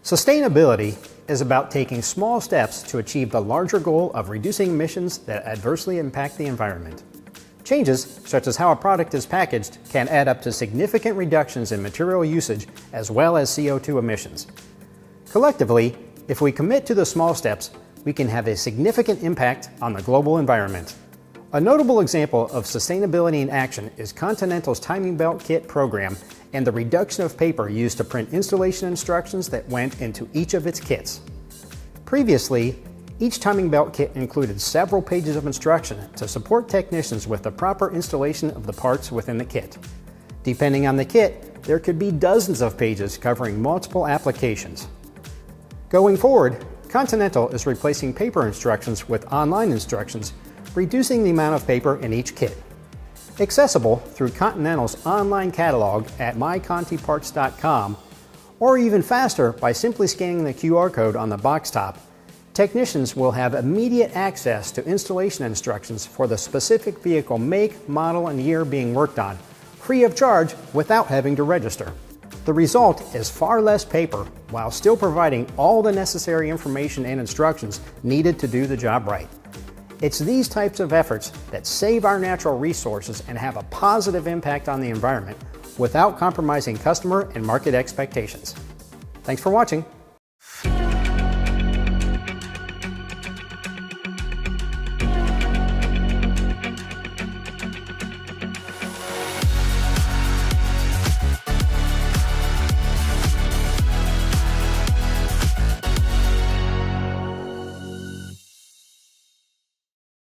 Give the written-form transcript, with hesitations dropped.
Sustainability is about taking small steps to achieve the larger goal of reducing emissions that adversely impact the environment. Changes, such as how a product is packaged, can add up to significant reductions in material usage as well as CO2 emissions. Collectively, if we commit to the small steps, we can have a significant impact on the global environment. A notable example of sustainability in action is Continental's timing belt kit program and the reduction of paper used to print installation instructions that went into each of its kits. Previously, each timing belt kit included several pages of instruction to support technicians with the proper installation of the parts within the kit. Depending on the kit, there could be dozens of pages covering multiple applications. Going forward, Continental is replacing paper instructions with online instructions, reducing the amount of paper in each kit. Accessible through Continental's online catalog at mycontiparts.com, or even faster by simply scanning the QR code on the box top, technicians will have immediate access to installation instructions for the specific vehicle make, model, and year being worked on, free of charge without having to register. The result is far less paper while still providing all the necessary information and instructions needed to do the job right. It's these types of efforts that save our natural resources and have a positive impact on the environment without compromising customer and market expectations. Thanks for watching.